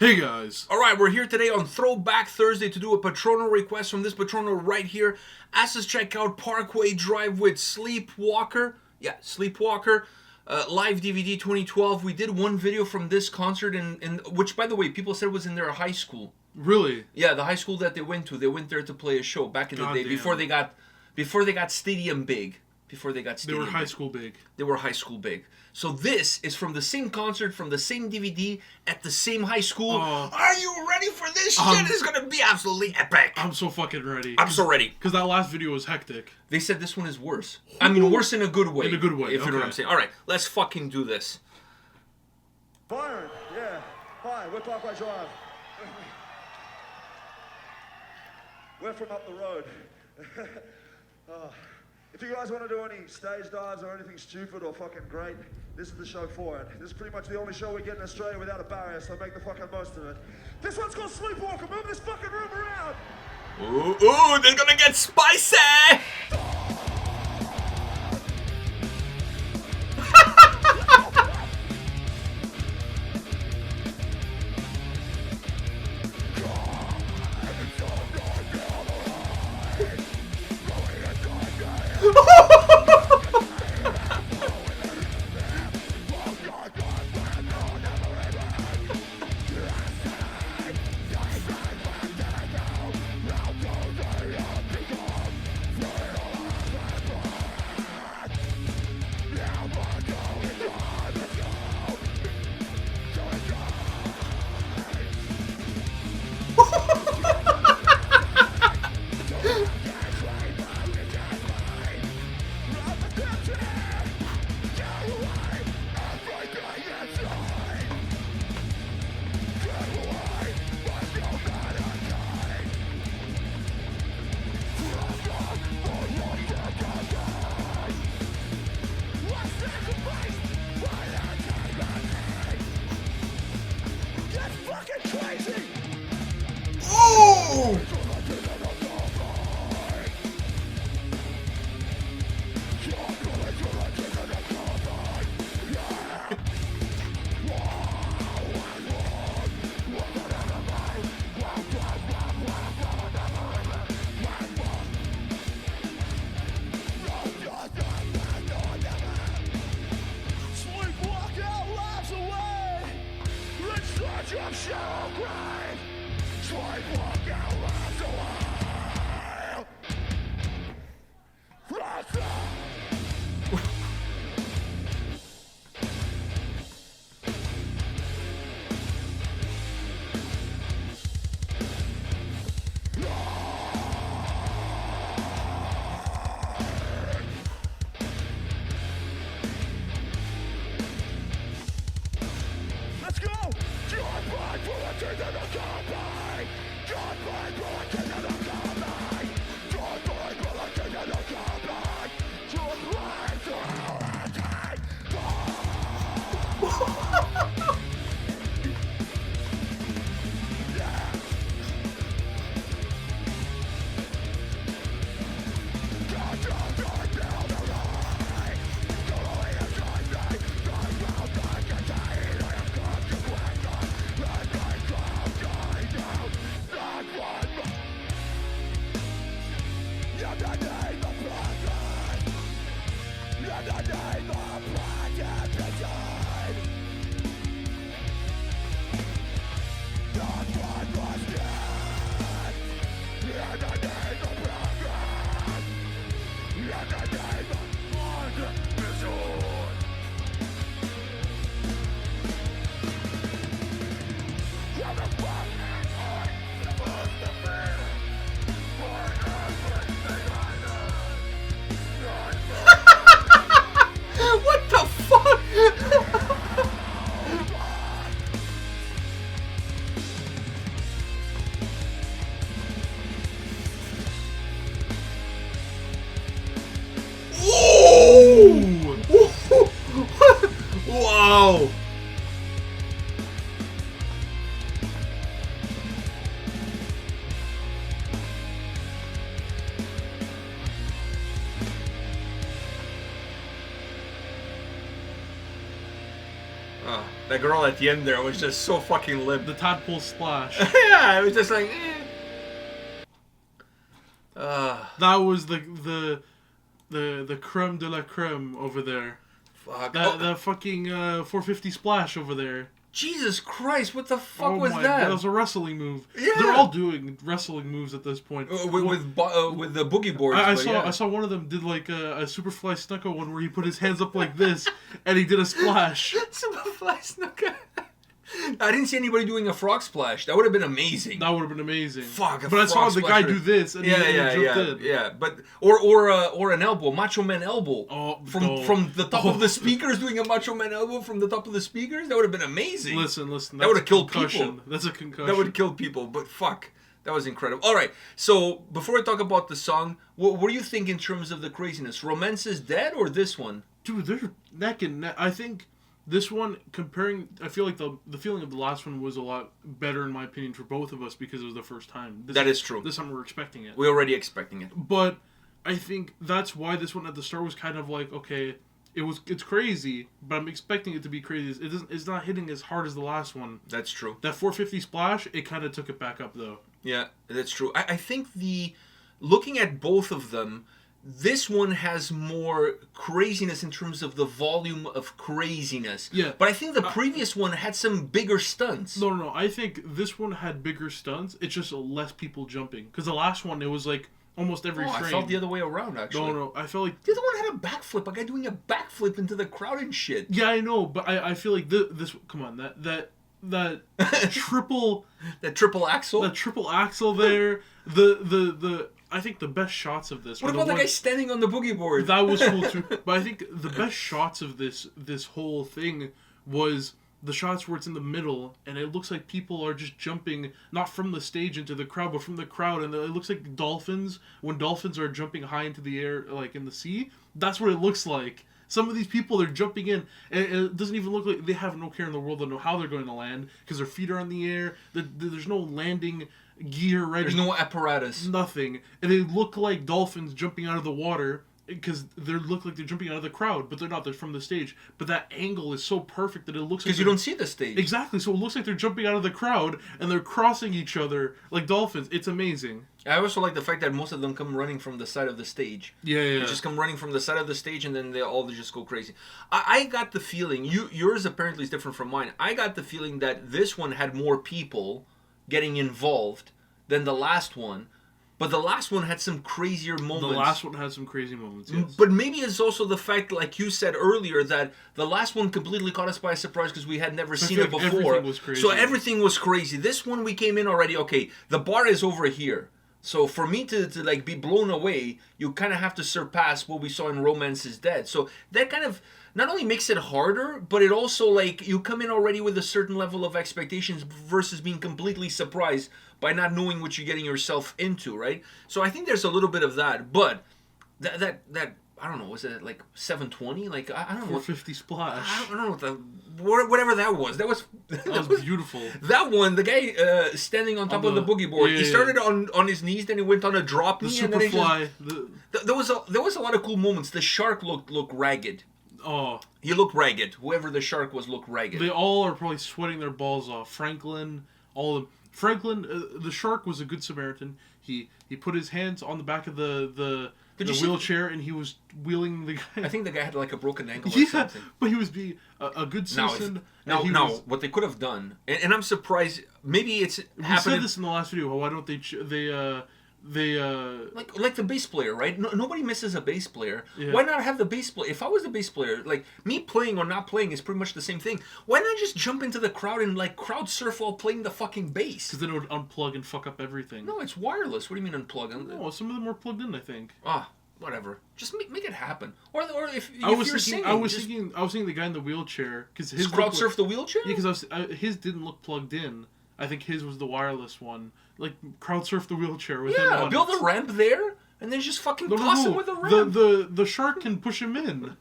Hey guys! Alright, we're here today on Throwback Thursday to do a Patrono request from this Patrono right here. Asked us to check out Parkway Drive with Sleepwalker. Yeah, Sleepwalker. Live DVD 2012. We did one video from this concert, which, by the way, people said was in their high school. Really? Yeah, the high school that they went to. They went there to play a show back in the day before they got stadium big. They were high school big. They were high school big. So this is from the same concert, from the same DVD, at the same high school. Are you ready for this shit? It's gonna be absolutely epic. I'm so fucking ready. I'm so ready. Because that last video was hectic. They said this one is worse. I mean, worse in a good way. In a good way, if you know what I'm saying. All right, let's fucking do this. Byron, yeah. Hi, we're Parkway Drive. We're from up the road. If you guys want to do any stage dives or anything stupid or fucking great, this is the show for it. This is pretty much the only show we get in Australia without a barrier, so make the fucking most of it. This one's called Sleepwalker. Move this fucking room around. Ooh, this is gonna get spicy. That girl at the end there was just so fucking limp. The tadpole splash. Yeah, it was just like. That was the creme de la creme over there. Fuck. That fucking 450 splash over there. Jesus Christ! What the fuck was my that? God, that was a wrestling move. Yeah. They're all doing wrestling moves at this point. With the boogie boards. I saw one of them did like a Superfly Snuka one where he put his hands up like this and he did a splash. Superfly Snuka. I didn't see anybody doing a frog splash. That would have been amazing. That would have been amazing. Fuck. But I saw the guy do this and he jumped in. Yeah. But or an elbow, Macho Man elbow. Oh, from the top of the speakers, doing a Macho Man elbow from the top of the speakers. That would have been amazing. Listen. That would have killed people. That's a concussion. That would have killed people. But fuck. That was incredible. All right. So before I talk about the song, what do you think in terms of the craziness? Romance is Dead or this one? Dude, they're neck and neck. I think this one, I feel like the feeling of the last one was a lot better in my opinion for both of us because it was the first time. That is true. This time we were expecting it. We were already expecting it. But I think that's why this one at the start was kind of like, okay, it's crazy, but I'm expecting it to be crazy. It's not hitting as hard as the last one. That's true. That 450 splash, it kind of took it back up though. Yeah, that's true. I think looking at both of them, this one has more craziness in terms of the volume of craziness. Yeah. But I think the previous one had some bigger stunts. No. I think this one had bigger stunts. It's just less people jumping. Because the last one, it was like almost every frame. I felt the other way around, actually. No. I felt like... The other one had a backflip. A guy doing a backflip into the crowd and shit. Yeah, I know. But I feel like this... Come on. That triple... That triple axle? That triple axle there. The I think the best shots of this... What about the guy standing on the boogie board? That was cool too. But I think the best shots of this whole thing was the shots where it's in the middle and it looks like people are just jumping, not from the stage into the crowd, but from the crowd. And it looks like dolphins, when dolphins are jumping high into the air, like in the sea. That's what it looks like. Some of these people, they're jumping in, and it doesn't even look like they have no care in the world to know how they're going to land, because their feet are on the air. There's no landing gear ready. There's no apparatus. Nothing. And they look like dolphins jumping out of the water, because they look like they're jumping out of the crowd, but they're not. They're from the stage. But that angle is so perfect that it looks like... Because you don't see the stage. Exactly. So it looks like they're jumping out of the crowd, and they're crossing each other like dolphins. It's amazing. I also like the fact that most of them come running from the side of the stage. Yeah. They just come running from the side of the stage, and then they just go crazy. I got the feeling... Yours apparently is different from mine. I got the feeling that this one had more people getting involved than the last one. But the last one had some crazier moments. The last one had some crazy moments, yes. But maybe it's also the fact, like you said earlier, that the last one completely caught us by surprise because we had never seen it before. Everything was crazy. So everything was crazy. This one, we came in already, okay, the bar is over here. So for me to like be blown away, you kind of have to surpass what we saw in Romance is Dead. So that kind of not only makes it harder, but it also, like, you come in already with a certain level of expectations versus being completely surprised by not knowing what you're getting yourself into, right? So I think there's a little bit of that, but that I don't know, was it like 720? Like, I don't know. 450 splash. I don't know whatever that was. That was beautiful. That one, the guy standing on top of the boogie board. He started on his knees, then he went on a drop knee, and then he just... There was a lot of cool moments. The shark looked ragged. Oh, he looked ragged. Whoever the shark was looked ragged. They all are probably sweating their balls off. Franklin, all of them. Franklin, the shark was a good Samaritan. He put his hands on the back of the wheelchair and he was wheeling the guy. I think the guy had like a broken ankle or something. But he was being a good citizen. Now, what they could have done, and I'm surprised. Maybe it's happened. We said this in the last video. Why don't they like the bass player, right? Nobody misses a bass player. Yeah. Why not have the bass player? If I was the bass player, like, me playing or not playing is pretty much the same thing. Why not just jump into the crowd and like crowd surf while playing the fucking bass? Because then it would unplug and fuck up everything. No, it's wireless. What do you mean unplug? No, some of them were plugged in, I think. Whatever. Just make it happen. Or if I was you're thinking, singing, I was thinking the guy in the wheelchair, because his crowd surf the wheelchair. Yeah, because his didn't look plugged in. I think his was the wireless one. Like, crowd surf the wheelchair with him on build a ramp there, and then just fucking toss him with a ramp. The shark can push him in.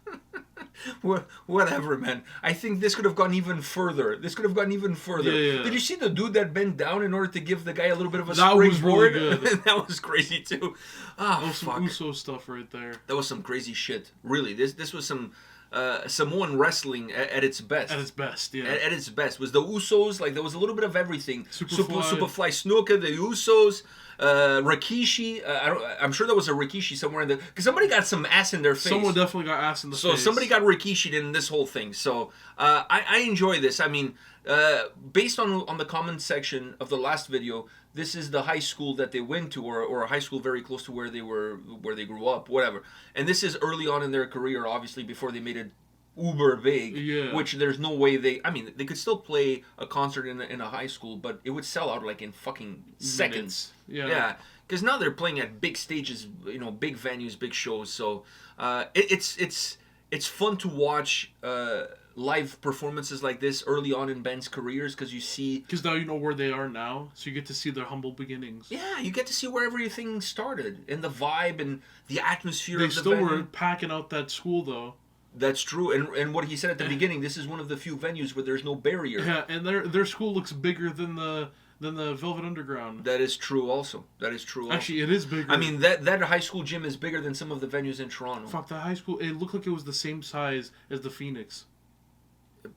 Whatever, man. I think this could have gone even further. Yeah. Did you see the dude that bent down in order to give the guy a little bit of a that springboard? Was really good. That was crazy too. That was some Uso stuff right there. That was some crazy shit. Really, this was some Samoan wrestling at its best. At its best, yeah. At its best was the Usos. Like there was a little bit of everything. Superfly Snuka, the Usos, Rikishi. I'm sure there was a Rikishi somewhere in the because somebody got some ass in their face. Someone definitely got ass in the face. So somebody got Rikishi'd in this whole thing. So I enjoy this. I mean, based on the comment section of the last video, this is the high school that they went to, or a high school very close to where they grew up, whatever. And this is early on in their career, obviously, before they made it uber big. Yeah. Which there's no way they could still play a concert in a high school, but it would sell out like in fucking seconds. Yeah. Because now they're playing at big stages, big venues, big shows. So it's fun to watch live performances like this early on in bands' careers because you see... Because now you know where they are now, so you get to see their humble beginnings. Yeah, you get to see where everything started, and the vibe and the atmosphere of the They still venue. were packing out that school, though. That's true, and what he said at the beginning, this is one of the few venues where there's no barrier. Yeah, and their school looks bigger than the Velvet Underground. That is true also. Actually, it is bigger. I mean, that high school gym is bigger than some of the venues in Toronto. Fuck, the high school, it looked like it was the same size as the Phoenix.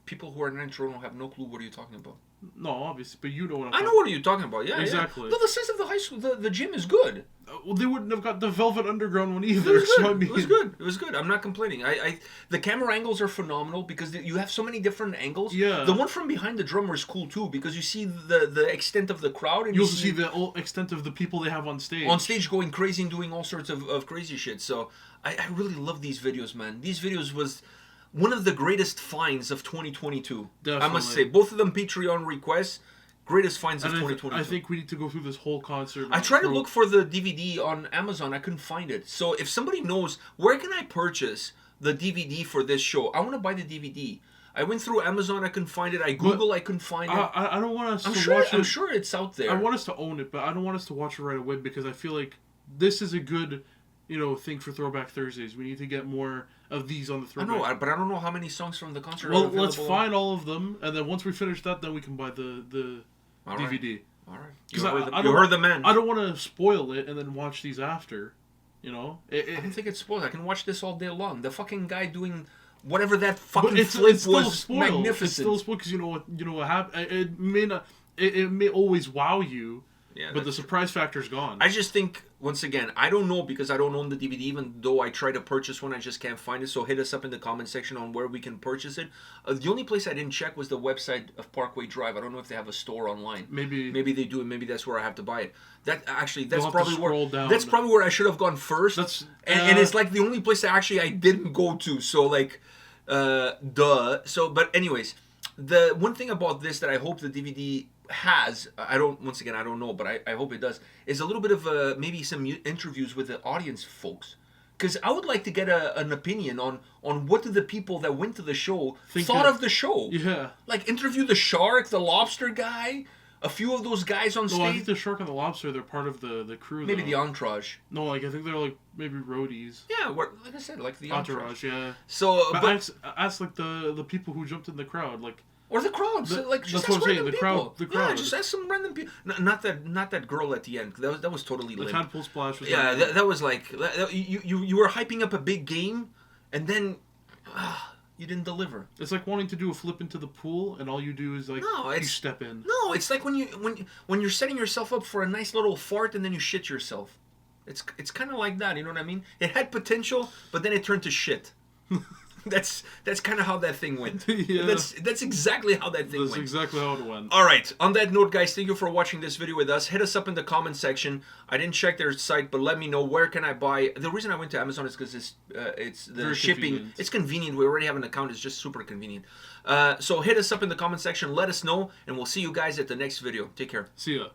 People who are not in Toronto have no clue what are you talking about. No, obviously, but you know what I'm I talking know what are you talking about. Yeah, exactly. Yeah. No, the size of the high school, the gym is good. Well, they wouldn't have got the Velvet Underground one either. It was good. So I mean... It was good. I'm not complaining. The camera angles are phenomenal because you have so many different angles. Yeah. The one from behind the drummer is cool too because you see the extent of the crowd and you also see the extent of the people they have on stage. On stage going crazy and doing all sorts of crazy shit. So I really love these videos, man. These videos was one of the greatest finds of 2022. Definitely. I must say, both of them Patreon requests. Greatest finds of 2022. I think we need to go through this whole concert. I tried to look for the DVD on Amazon. I couldn't find it. So if somebody knows, where can I purchase the DVD for this show? I want to buy the DVD. I went through Amazon. I couldn't find it. I Googled. I couldn't find it. I don't want us to watch it. I'm sure it's out there. I want us to own it, but I don't want us to watch it right away because I feel like this is a good, thing for Throwback Thursdays. We need to get more of these on the Throwback. I know, but I don't know how many songs from the concert are Well, available. let's find all of them, and then once we finish that, then we can buy the DVD. All right. Because You heard the man. I don't want to spoil it and then watch these after. I don't think it's spoiled. I can watch this all day long. The fucking guy doing whatever that fucking flip it's still was spoiled. magnificent. It's still spoiled because you know what happened. It may not. It may always wow you. Yeah, but the surprise factor's gone. I just think, once again, I don't know because I don't own the DVD, even though I try to purchase one, I just can't find it. So hit us up in the comment section on where we can purchase it. The only place I didn't check was the website of Parkway Drive. I don't know if they have a store online. Maybe they do, and maybe that's where I have to buy it. That's probably where I should have gone first. And it's like the only place I didn't go to. So like, duh. So, but anyways, the one thing about this that I hope the DVD has, I don't know, but I hope it does, is a little bit of maybe some interviews with the audience folks. Because I would like to get an opinion on what did the people that went to the show thought of the show. Yeah. Like interview the shark, the lobster guy, a few of those guys on stage. I think the shark and the lobster, they're part of the crew. Maybe the entourage. No, I think they're like maybe roadies. Yeah, like I said, like the entourage. Yeah. So, but ask like the people who jumped in the crowd, like. Or the crowd. Just that's what I'm saying. The crowd. Yeah, just ask some random people. Not that girl at the end. That was totally lame. The tadpole splash was. Yeah, that was like you were hyping up a big game, and then you didn't deliver. It's like wanting to do a flip into the pool, and all you do is like you step in. No, it's like when you're setting yourself up for a nice little fart, and then you shit yourself. It's kind of like that. You know what I mean? It had potential, but then it turned to shit. That's kind of how that thing went. Yeah. That's exactly how that thing went. That's exactly how it went. All right. On that note, guys, thank you for watching this video with us. Hit us up in the comment section. I didn't check their site, but let me know where can I buy. The reason I went to Amazon is because it's the very shipping. Convenient. It's convenient. We already have an account. It's just super convenient. So hit us up in the comment section. Let us know, and we'll see you guys at the next video. Take care. See ya.